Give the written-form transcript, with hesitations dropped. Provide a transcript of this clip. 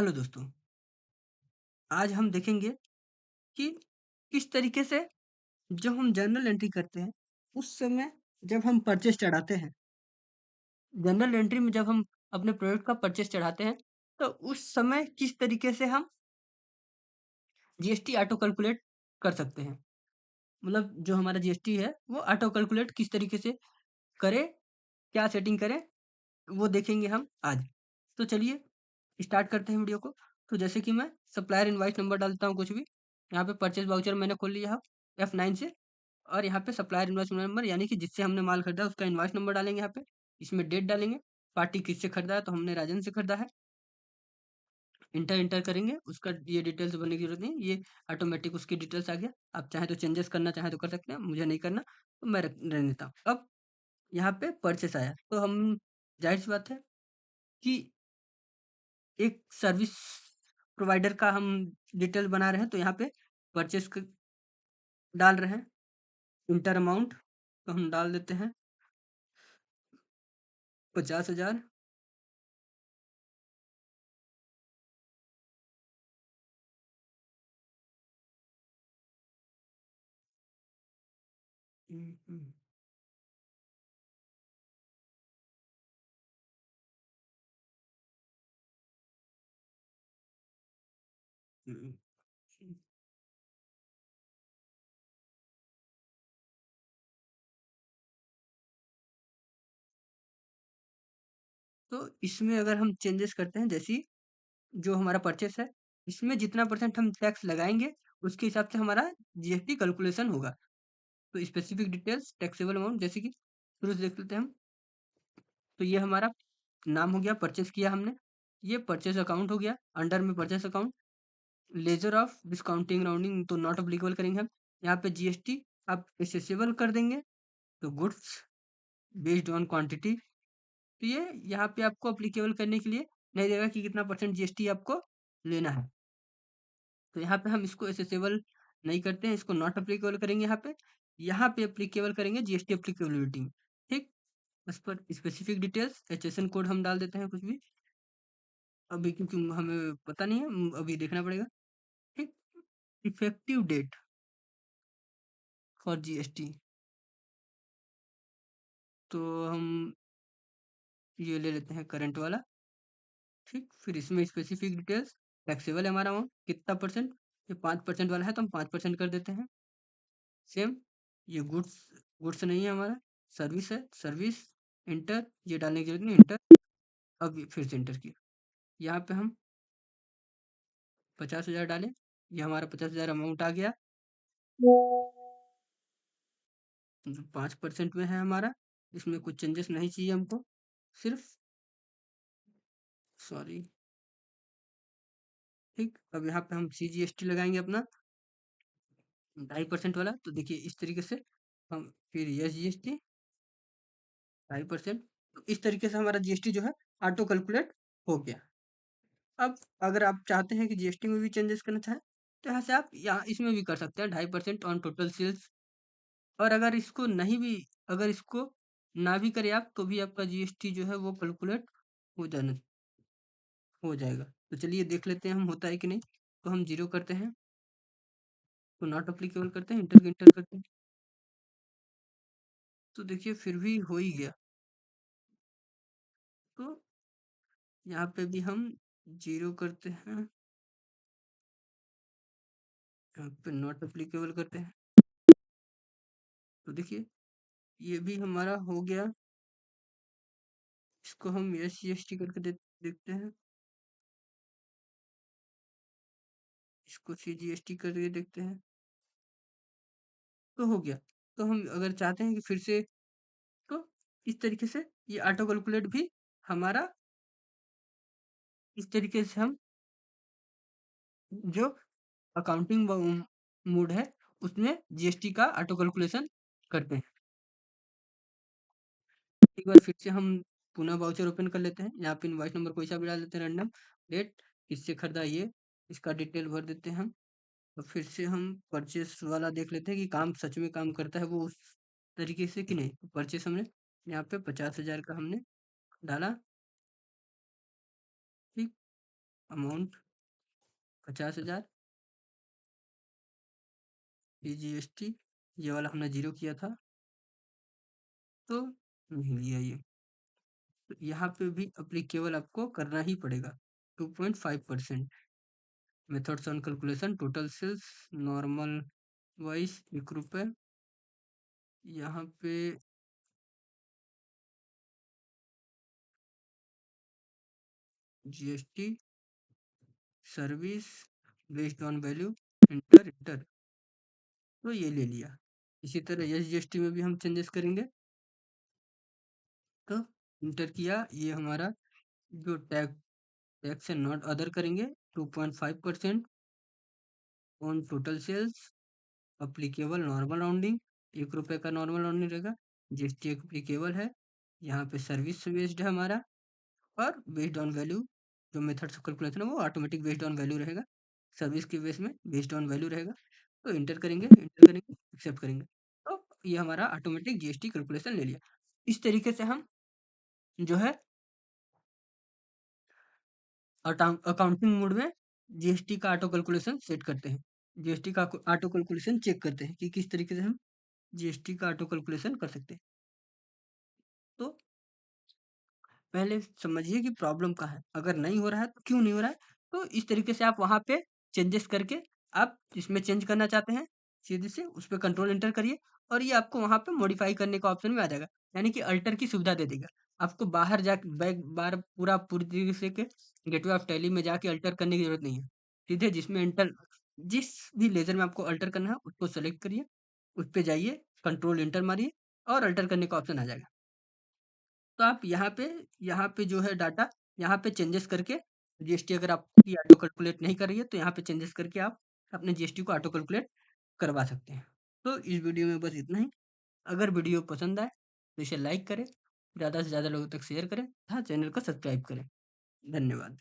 Hello दोस्तों, आज हम देखेंगे कि किस तरीके से जब हम जर्नल एंट्री करते हैं, उस समय जब हम परचेज़ चढ़ाते हैं, जर्नल एंट्री में जब हम अपने प्रोडक्ट का परचेज़ चढ़ाते हैं, तो उस समय किस तरीके से हम जीएसटी ऑटो कैलकुलेट कर सकते हैं। मतलब जो हमारा जीएसटी है, वो ऑटो कैलकुलेट किस तरीके से करें, क्या सेटिंग करें, वो देखेंगे हम आज। तो चलिए स्टार्ट करते हैं वीडियो को। तो जैसे कि मैं सप्लायर इनवॉइस नंबर डालता हूँ कुछ भी, यहाँ पे परचेज़ वाउचर मैंने खोल लिया है F9 से और यहाँ पे सप्लायर इनवॉइस नंबर यानी कि जिससे हमने माल खरीदा उसका इनवॉइस नंबर डालेंगे यहाँ पे। इसमें डेट डालेंगे, पार्टी किससे खरीदा है तो हमने राजन से खरीदा है। इंटर करेंगे, उसका ये डिटेल्स भरने की ज़रूरत नहीं, ये ऑटोमेटिक उसकी डिटेल्स आ गया। आप चाहें तो चेंजेस करना चाहें तो कर सकते हैं, मुझे नहीं करना तो मैं रहने देता हूँ। अब यहाँ पे परचेस आया तो हम ज़ाहिर-सी बात है कि एक सर्विस प्रोवाइडर का हम डिटेल बना रहे हैं तो यहाँ पे परचेस डाल रहे हैं। इंटर अमाउंट तो हम डाल देते हैं 50,000। हम्म, हम्म, हम्म, हम्म। तो इसमें अगर हम चेंजेस करते हैं जैसे जो हमारा परचेस है, इसमें जितना परसेंट हम टैक्स लगाएंगे उसके हिसाब से हमारा जीएसटी कैलकुलेशन होगा। तो स्पेसिफिक डिटेल्स टैक्सेबल अमाउंट जैसे कि शुरू से देख लेते हैं हम। तो ये हमारा नाम हो गया, परचेस किया हमने, ये परचेस अकाउंट हो गया, अंडर में purchase account, laser of discounting rounding तो नॉट अप्लीकेबल करेंगे हम। यहाँ पे जीएसटी आप एसेसेबल कर देंगे तो गुड्स बेस्ड ऑन क्वांटिटी। तो ये यहाँ पे आपको अप्लीकेबल करने के लिए नहीं देगा कि कितना परसेंट जीएसटी आपको लेना है। तो यहाँ पे हम इसको एसेसेबल नहीं करते हैं, इसको नॉट अप्लीकेबल करेंगे यहाँ पे अप्लीकेबल करेंगे जीएसटी अप्लीकेबिलिटी में। ठीक, उस पर स्पेसिफिक डिटेल्स एचएसएन कोड हम डाल देते हैं कुछ भी, अभी क्योंकि हमें पता नहीं है, अभी देखना पड़ेगा। ठीक, इफेक्टिव डेट फॉर जीएसटी तो हम ये ले लेते हैं करंट वाला। ठीक, फिर इसमें स्पेसिफिक डिटेल्स टैक्सेबल है हमारा अमाउंट कितना परसेंट, ये 5% वाला है तो हम 5% कर देते हैं। सेम ये गुड्स, गुड्स नहीं है हमारा, सर्विस है, सर्विस इंटर, ये डालने की जरूरत नहीं, इंटर। अब ये फिर से इंटर किया, यहाँ पे हम 50,000 डालें, ये हमारा 50,000 अमाउंट आ गया। 5% में है हमारा, इसमें कुछ चेंजेस नहीं चाहिए हमको, सिर्फ सॉरी। ठीक, अब यहाँ पे हम CGST लगाएंगे अपना 2.5% वाला। तो देखिए इस तरीके से हम फिर SGST 2.5%, तो इस तरीके से हमारा जीएसटी जो है ऑटो कैलकुलेट हो गया। अब अगर आप चाहते हैं कि जीएसटी में भी चेंजेस करना चाहें तो यहाँ से आप यहाँ इसमें भी कर सकते हैं 2.5% ऑन टोटल सेल्स। और अगर इसको नहीं भी, अगर इसको ना भी करें आप तो भी आपका जीएसटी जो है वो कैलकुलेट हो जाना हो जाएगा। तो चलिए देख लेते हैं हम होता है कि नहीं। तो हम 0 करते हैं, तो नॉट अप्लीकेबल करते हैं, इंटर करते हैं, तो देखिए फिर भी हो ही गया। तो यहाँ पे भी हम 0 करते हैं, यहाँ पे नॉट अप्लीकेबल करते हैं, तो देखिए ये भी हमारा हो गया। इसको हम SGST करके देखते हैं, इसको CGST करके देखते हैं, तो हो गया। तो हम अगर चाहते हैं कि फिर से, तो इस तरीके से ये ऑटो कैलकुलेट भी हमारा, इस तरीके से हम जो अकाउंटिंग मोड है उसमें जीएसटी का ऑटो कैलकुलेशन करते हैं। एक बार फिर से हम पुनः वाउचर ओपन कर लेते हैं, यहाँ पे इनवॉइस नंबर कोई सा भी डाल देते हैं, रैंडम डेट किससे खरीदा ये, इसका डिटेल भर देते हैं हम। और फिर से हम परचेस वाला देख लेते हैं कि काम सच में काम करता है वो उस तरीके से कि नहीं। परचेस हमने यहाँ पे 50,000 का हमने डाला। ठीक, अमाउंट 50,000, ये जीएसटी, ये वाला हमने 0 किया था, तो नहीं लिया ये। तो यहाँ पे भी एप्लीकेबल आपको करना ही पड़ेगा 2.5%। Methods on calculation, total sales, normal wise 1 रुपये, यहाँ पे GST, service, based on value, inter, तो ये ले लिया। इसी तरह एसजीएसटी में भी हम चेंजेस करेंगे, तो इंटर किया, ये हमारा जो टैक्स एंड नॉट अदर करेंगे 2.5% on total sales, applicable normal rounding, 1 रुपये का नॉर्मल राउंडिंग रहेगा, जीएसटी एप्लीकेबल है, यहाँ पे सर्विस बेस्ड है हमारा, और बेस्ड ऑन वैल्यू जो मेथड्स ऑफ कैलकुलेशन है वो ऑटोमेटिक बेस्ड ऑन वैल्यू रहेगा, सर्विस के बेस में बेस्ड ऑन वैल्यू रहेगा। तो इंटर करेंगे, एक्सेप्ट करेंगे, तो ये हमारा ऑटोमेटिक जीएसटी कैलकुलेशन ले लिया। इस तरीके से हम जो है अकाउंटिंग मोड में जीएसटी का ऑटो कैलकुलेशन सेट करते हैं, जीएसटी का ऑटो कैलकुलेशन चेक करते हैं कि किस तरीके से हम जीएसटी का ऑटो कैलकुलेशन कर सकते हैं। तो पहले समझिए कि प्रॉब्लम कहाँ है, अगर नहीं हो रहा है तो क्यों नहीं हो रहा है, तो इस तरीके से आप वहाँ पे चेंजेस करके आप जिसमें चेंज करना चाहते हैं सीधे से उस पे कंट्रोल एंटर करिए, और ये आपको वहाँ पे मॉडिफाई करने का ऑप्शन में आ जाएगा, यानी कि अल्टर की सुविधा दे देगा। आपको बाहर जा बैक बार पूरी तरीके से के गेटवे ऑफ टैली में जाके अल्टर करने की जरूरत नहीं है। सीधे जिसमें एंटर, जिस भी लेजर में आपको अल्टर करना है उसको सेलेक्ट करिए, उस पे जाइए, कंट्रोल एंटर मारिए, और अल्टर करने का ऑप्शन आ जाएगा। तो आप यहाँ पे जो है डाटा, यहाँ पे चेंजेस करके जीएसटी अगर आपकी ऑटो कैलकुलेट नहीं कर रही है तो यहाँ पे चेंजेस करके आप अपने जीएसटी को ऑटो कैलकुलेट करवा सकते हैं। तो इस वीडियो में बस इतना ही। अगर वीडियो पसंद आए तो इसे लाइक करें, ज़्यादा से ज़्यादा लोगों तक शेयर करें तथा चैनल को सब्सक्राइब करें। धन्यवाद।